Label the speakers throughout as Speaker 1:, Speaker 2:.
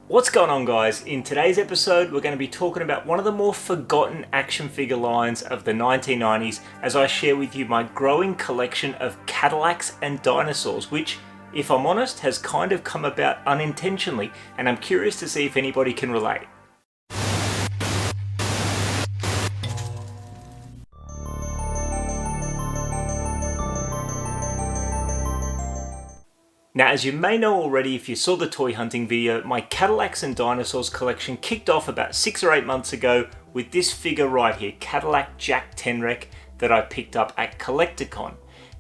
Speaker 1: What's going on, guys? In today's episode we're going to be talking about one of the more forgotten action figure lines of the 1990s as I share with you my growing collection of Cadillacs and Dinosaurs, which, if I'm honest, has kind of come about unintentionally, and I'm curious to see if anybody can relate. Now, as you may know already if you saw the toy hunting video, my Cadillacs and Dinosaurs collection kicked off about 6 or 8 months ago with this figure right here, Cadillac Jack Tenrec, that I picked up at Collecticon.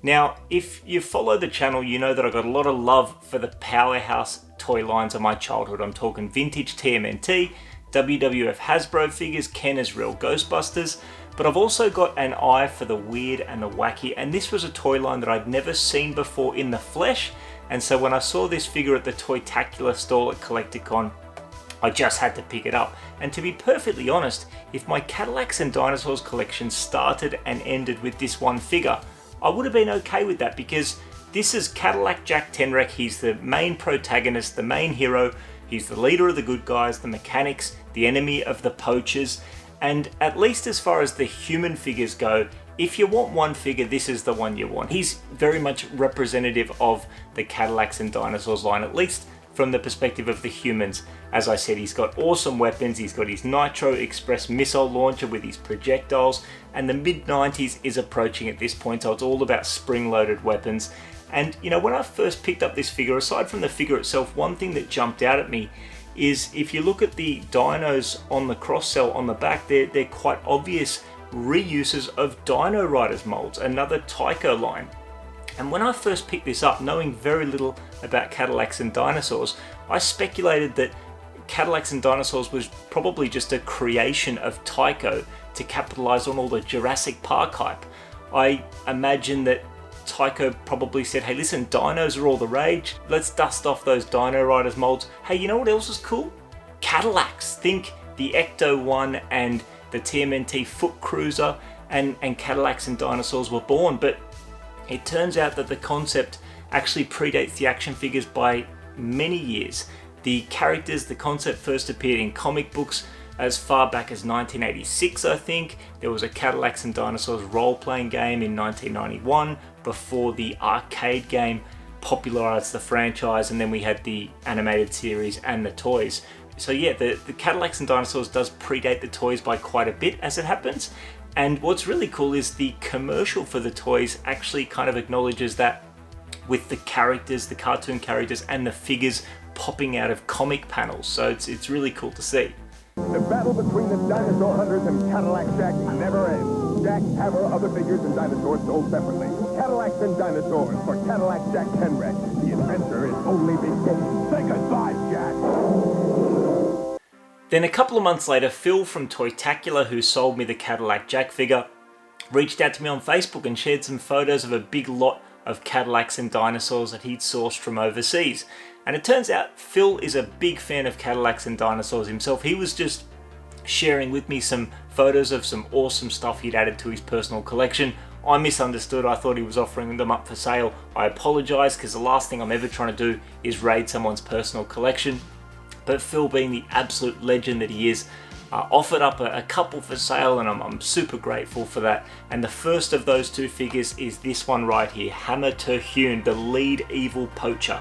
Speaker 1: Now, if you follow the channel, you know that I got a lot of love for the powerhouse toy lines of my childhood. I'm talking vintage TMNT, WWF Hasbro figures, Ken as Real Ghostbusters, but I've also got an eye for the weird and the wacky, and this was a toy line that I'd never seen before in the flesh. And so when I saw this figure at the Toytacula stall at Collecticon, I just had to pick it up. And to be perfectly honest, if my Cadillacs and Dinosaurs collection started and ended with this one figure, I would have been okay with that, because this is Cadillac Jack Tenrec. He's the main protagonist, the main hero. He's the leader of the good guys, the mechanics, the enemy of the poachers. And at least as far as the human figures go, if you want one figure, this is the one you want. He's very much representative of the Cadillacs and Dinosaurs line, at least from the perspective of the humans. As I said, he's got awesome weapons. He's got his Nitro Express missile launcher with his projectiles, and the mid-90s is approaching at this point, so it's all about spring-loaded weapons. And you know, when I first picked up this figure, aside from the figure itself, one thing that jumped out at me is if you look at the dinos on the cross-cell on the back, they're quite obvious reuses of Dino Riders molds, another Tyco line. And when I first picked this up, knowing very little about Cadillacs and Dinosaurs, I speculated that Cadillacs and Dinosaurs was probably just a creation of Tyco to capitalize on all the Jurassic Park hype. I imagine that Tyco probably said, hey listen, dinos are all the rage, let's dust off those Dino Riders molds. Hey, you know what else is cool? Cadillacs. Think the Ecto-1 and the TMNT Foot Cruiser, and Cadillacs and Dinosaurs were born. But it turns out that the concept actually predates the action figures by many years. The characters, the concept first appeared in comic books as far back as 1986, I think. There was a Cadillacs and Dinosaurs role-playing game in 1991 before the arcade game popularized the franchise, and then we had the animated series and the toys. So yeah, the Cadillacs and Dinosaurs does predate the toys by quite a bit, as it happens. And what's really cool is the commercial for the toys actually kind of acknowledges that, with the characters, the cartoon characters and the figures popping out of comic panels. So it's really cool to see.
Speaker 2: The battle between the dinosaur hunters and Cadillac Jack never ends. Jack, Hammer, other figures and dinosaurs sold separately. Cadillacs and Dinosaurs for Cadillac Jack Tenrec. The adventure is only beginning. Say goodbye, Jack.
Speaker 1: Then a couple of months later, Phil from Toytacula, who sold me the Cadillac Jack figure, reached out to me on Facebook and shared some photos of a big lot of Cadillacs and Dinosaurs that he'd sourced from overseas. And it turns out Phil is a big fan of Cadillacs and Dinosaurs himself. He was just sharing with me some photos of some awesome stuff he'd added to his personal collection. I misunderstood. I thought he was offering them up for sale. I apologize, because the last thing I'm ever trying to do is raid someone's personal collection. But Phil, being the absolute legend that he is, offered up a couple for sale, and I'm super grateful for that. And the first of those two figures is this one right here, Hammer Terhune, the lead evil poacher.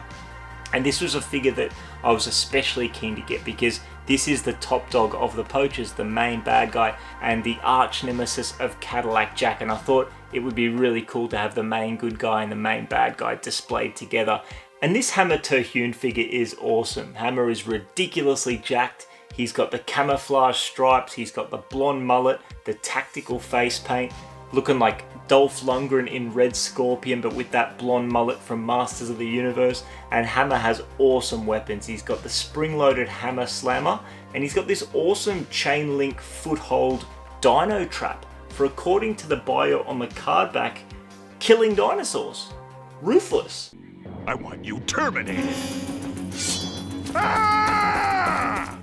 Speaker 1: And this was a figure that I was especially keen to get, because this is the top dog of the poachers, the main bad guy, and the arch nemesis of Cadillac Jack. And I thought it would be really cool to have the main good guy and the main bad guy displayed together. And this Hammer Terhune figure is awesome. Hammer is ridiculously jacked. He's got the camouflage stripes, he's got the blonde mullet, the tactical face paint, looking like Dolph Lundgren in Red Scorpion, but with that blonde mullet from Masters of the Universe. And Hammer has awesome weapons. He's got the spring-loaded Hammer Slammer, and he's got this awesome chain link foothold dino trap for, according to the bio on the card back, killing dinosaurs. Ruthless.
Speaker 3: I want you terminated. Ah!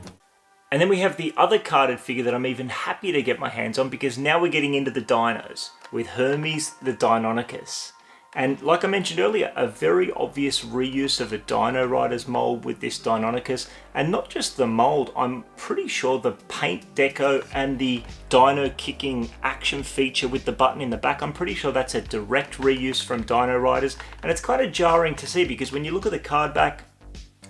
Speaker 1: And then we have the other carded figure that I'm even happier to get my hands on, because now we're getting into the dinos with Hermes the Deinonychus. And like I mentioned earlier, a very obvious reuse of a Dino Riders mold with this Deinonychus. And not just the mold, I'm pretty sure the paint deco and the dino kicking action feature with the button in the back, I'm pretty sure that's a direct reuse from Dino Riders. And it's kind of jarring to see because when you look at the card back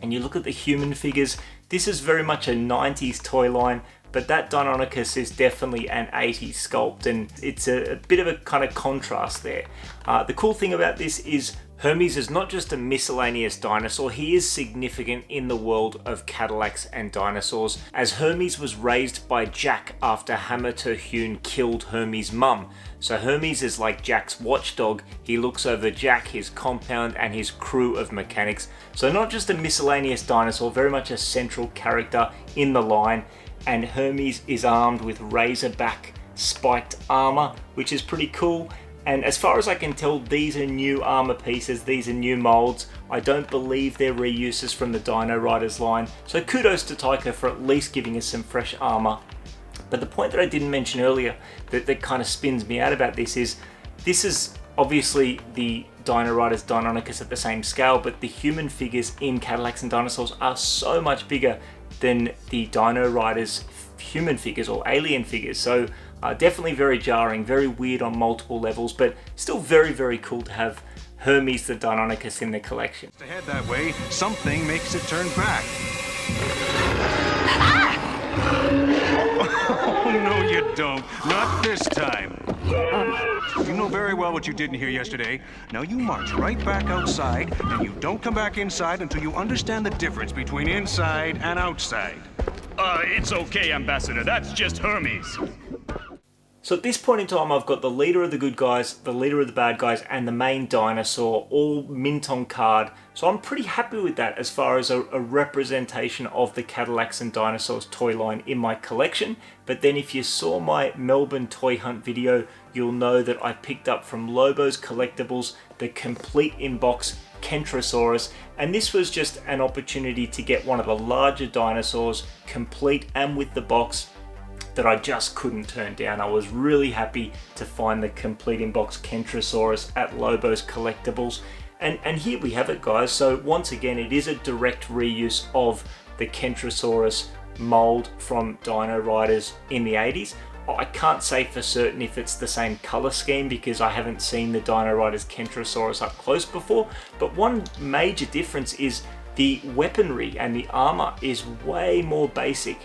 Speaker 1: and you look at the human figures, this is very much a 90s toy line. But that Deinonychus is definitely an 80s sculpt, and it's a bit of a kind of contrast there. The cool thing about this is Hermes is not just a miscellaneous dinosaur, he is significant in the world of Cadillacs and dinosaurs, as Hermes was raised by Jack after Hammer Terhune killed Hermes' mum. So Hermes is like Jack's watchdog. He looks over Jack, his compound, and his crew of mechanics. So not just a miscellaneous dinosaur, very much a central character in the line. And Hermes is armed with razorback spiked armor, which is pretty cool. And as far as I can tell, these are new armor pieces, these are new molds. I don't believe they're reuses from the Dino Riders line. So kudos to Tyco for at least giving us some fresh armor. But the point that I didn't mention earlier that kind of spins me out about this is obviously the Dino Riders Deinonychus at the same scale, but the human figures in Cadillacs and Dinosaurs are so much bigger than the Dino Riders human figures or alien figures. So definitely very jarring, very weird on multiple levels, but still very, very cool to have Hermes the Deinonychus in the collection.
Speaker 3: To head that way, something makes it turn back. Oh, no, you don't. Not this time. You know very well what you did in here yesterday. Now you march right back outside, and you don't come back inside until you understand the difference between inside and outside.
Speaker 4: It's okay, Ambassador. That's just Hermes.
Speaker 1: So at this point in time, I've got the leader of the good guys, the leader of the bad guys, and the main dinosaur all mint on card. So I'm pretty happy with that as far as a representation of the Cadillacs and Dinosaurs toy line in my collection. But then if you saw my Melbourne toy hunt video, you'll know that I picked up from Lobo's Collectibles the complete in-box Kentrosaurus, and this was just an opportunity to get one of the larger dinosaurs complete and with the box that I just couldn't turn down. I was really happy to find the complete in-box Kentrosaurus at Lobo's Collectibles. And here we have it, guys. So once again, it is a direct reuse of the Kentrosaurus mold from Dino Riders in the 80s. I can't say for certain if it's the same color scheme because I haven't seen the Dino Riders Kentrosaurus up close before, but one major difference is the weaponry and the armor is way more basic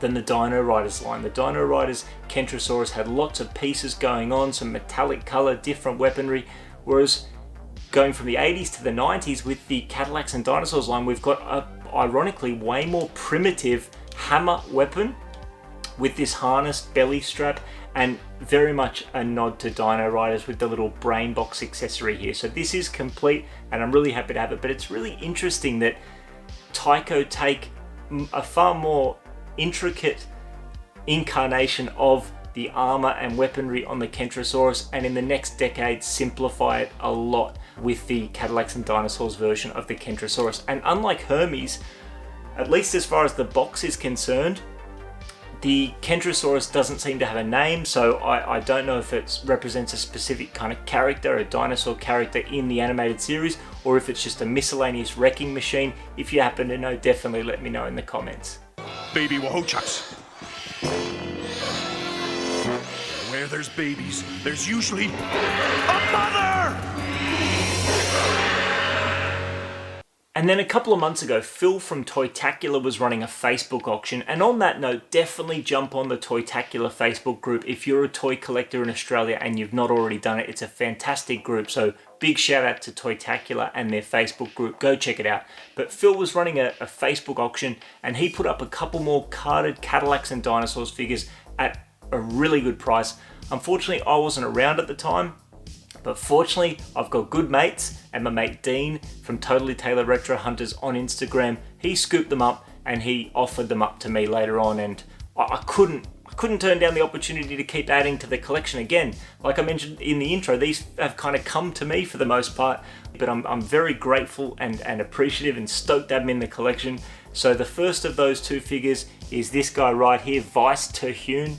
Speaker 1: than the Dino Riders line. The Dino Riders Kentrosaurus had lots of pieces going on, some metallic color, different weaponry, whereas going from the 80s to the 90s with the Cadillacs and Dinosaurs line, we've got a, ironically, way more primitive hammer weapon with this harnessed belly strap, and very much a nod to Dino Riders with the little brain box accessory here. So this is complete and I'm really happy to have it, but it's really interesting that Tyco take a far more intricate incarnation of the armor and weaponry on the Kentrosaurus, and in the next decade simplify it a lot with the Cadillacs and Dinosaurs version of the Kentrosaurus. And unlike Hermes, at least as far as the box is concerned, the Kentrosaurus doesn't seem to have a name, so I don't know if it represents a specific kind of character, a dinosaur character in the animated series, or if it's just a miscellaneous wrecking machine. If you happen to know, definitely let me know in the comments.
Speaker 3: Baby Wahochucks. Where there's babies, there's usually a mother!
Speaker 1: And then a couple of months ago, Phil from Toytacula was running a Facebook auction. And on that note, definitely jump on the Toytacula Facebook group if you're a toy collector in Australia and you've not already done it. It's a fantastic group. So big shout out to Toytacula and their Facebook group. Go check it out. But Phil was running a Facebook auction and he put up a couple more carded Cadillacs and Dinosaurs figures at a really good price. Unfortunately, I wasn't around at the time. But fortunately, I've got good mates, and my mate Dean from Totally Tailored Retro Hunters on Instagram, he scooped them up and he offered them up to me later on, and I couldn't turn down the opportunity to keep adding to the collection again. Like I mentioned in the intro, these have kind of come to me for the most part, but I'm very grateful and appreciative and stoked to have them in the collection. So the first of those two figures is this guy right here, Vice Terhune.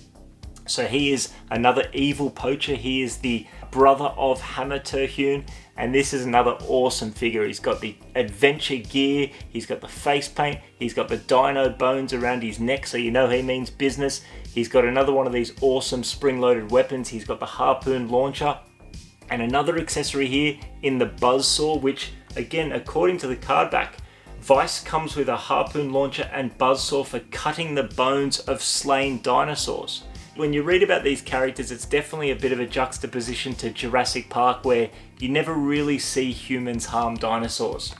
Speaker 1: So he is another evil poacher. He is the brother of Hammer Terhune, and this is another awesome figure. He's got the adventure gear, he's got the face paint, he's got the dino bones around his neck, so you know he means business. He's got another one of these awesome spring-loaded weapons. He's got the harpoon launcher, and another accessory here in the buzzsaw, which again, according to the card back, Vice comes with a harpoon launcher and buzzsaw for cutting the bones of slain dinosaurs. When you read about these characters, it's definitely a bit of a juxtaposition to Jurassic Park, where you never really see humans harm dinosaurs.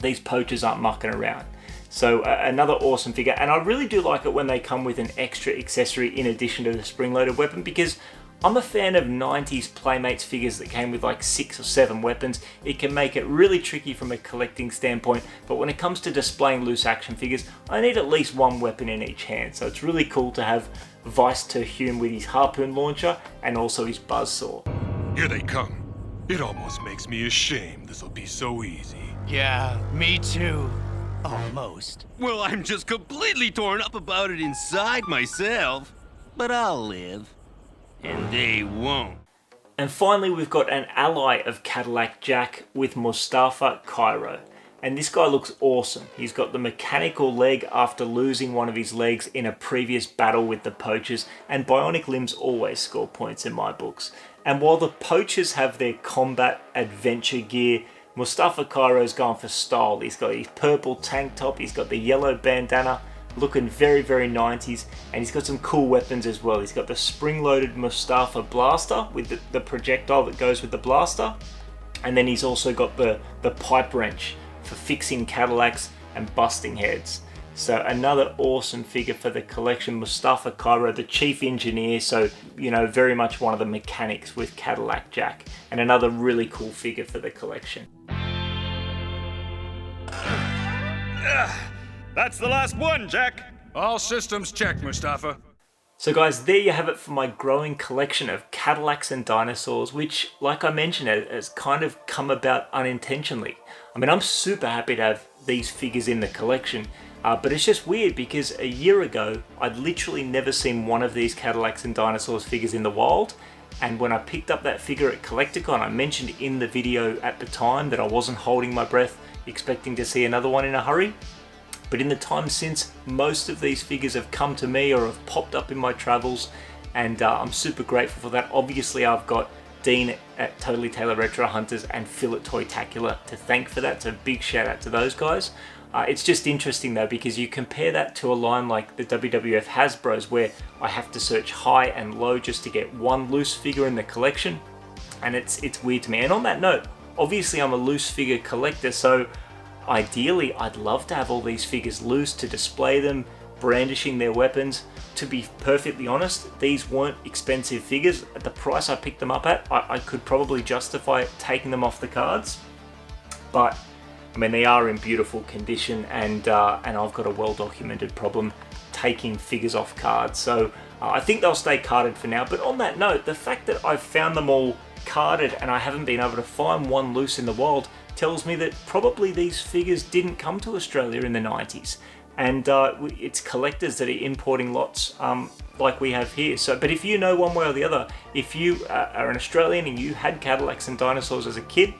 Speaker 1: These poachers aren't mucking around. So another awesome figure, and I really do like it when they come with an extra accessory in addition to the spring-loaded weapon, because I'm a fan of 90s Playmates figures that came with like 6 or 7 weapons. It can make it really tricky from a collecting standpoint, but when it comes to displaying loose action figures, I need at least one weapon in each hand. So it's really cool to have Vice Terhune with his harpoon launcher and also his buzzsaw.
Speaker 5: Here they come. It almost makes me ashamed this'll be so easy.
Speaker 6: Yeah, me too. Almost.
Speaker 7: Well, I'm just completely torn up about it inside myself. But I'll live. And they won't.
Speaker 1: And finally, we've got an ally of Cadillac Jack with Mustafa Cairo. And this guy looks awesome. He's got the mechanical leg after losing one of his legs in a previous battle with the poachers, and bionic limbs always score points in my books. And while the poachers have their combat adventure gear, Mustafa Cairo's gone for style. He's got his purple tank top, he's got the yellow bandana, looking very, very 90s, and he's got some cool weapons as well. He's got the spring-loaded Mustafa blaster with the projectile that goes with the blaster, and then he's also got the pipe wrench for fixing Cadillacs and busting heads. So another awesome figure for the collection, Mustafa Cairo, the chief engineer, so you know, very much one of the mechanics with Cadillac Jack, and another really cool figure for the collection.
Speaker 4: That's the last one, Jack.
Speaker 5: All systems checked, Mustafa.
Speaker 1: So guys, there you have it for my growing collection of Cadillacs and Dinosaurs, which, like I mentioned, has kind of come about unintentionally. I mean, I'm super happy to have these figures in the collection, but it's just weird because a year ago, I'd literally never seen one of these Cadillacs and Dinosaurs figures in the wild. And when I picked up that figure at Collecticon, I mentioned in the video at the time that I wasn't holding my breath, expecting to see another one in a hurry. But in the time since, most of these figures have come to me or have popped up in my travels, and I'm super grateful for that. Obviously, I've got Dean at Totally Tailor Retro Hunters and Phil at Toytacula to thank for that, so big shout out to those guys. It's just interesting though, because you compare that to a line like the WWF Hasbro's, where I have to search high and low just to get one loose figure in the collection, and it's weird to me. And on that note, obviously I'm a loose figure collector, so ideally, I'd love to have all these figures loose to display them, brandishing their weapons. To be perfectly honest, these weren't expensive figures. At the price I picked them up at, I could probably justify taking them off the cards. But, I mean, they are in beautiful condition, and I've got a well-documented problem taking figures off cards. So, I think they'll stay carded for now. But on that note, the fact that I've found them all carded and I haven't been able to find one loose in the wild tells me that probably these figures didn't come to Australia in the 90s, and it's collectors that are importing lots like we have here. So, but if you know one way or the other, if you are an Australian and you had Cadillacs and Dinosaurs as a kid,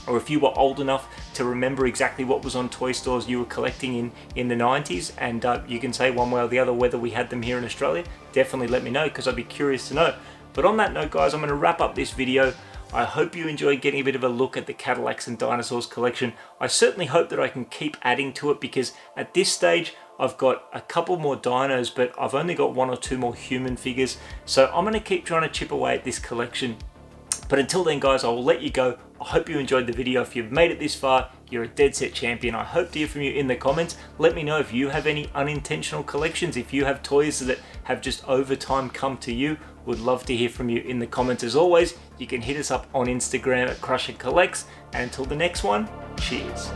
Speaker 1: or if you were old enough to remember exactly what was on toy stores you were collecting in the 90s, and you can say one way or the other whether we had them here in Australia, definitely let me know, because I'd be curious to know. But on that note, guys, I'm going to wrap up this video. I hope you enjoyed getting a bit of a look at the Cadillacs and Dinosaurs collection. I certainly hope that I can keep adding to it, because at this stage I've got a couple more dinos, but I've only got 1 or 2 more human figures. So I'm going to keep trying to chip away at this collection. But until then, guys, I will let you go. I hope you enjoyed the video. If you've made it this far, you're a dead set champion. I hope to hear from you in the comments. Let me know if you have any unintentional collections, if you have toys that have just over time come to you. Would love to hear from you in the comments. As always, you can hit us up on Instagram at Crusher Collects. And until the next one, cheers.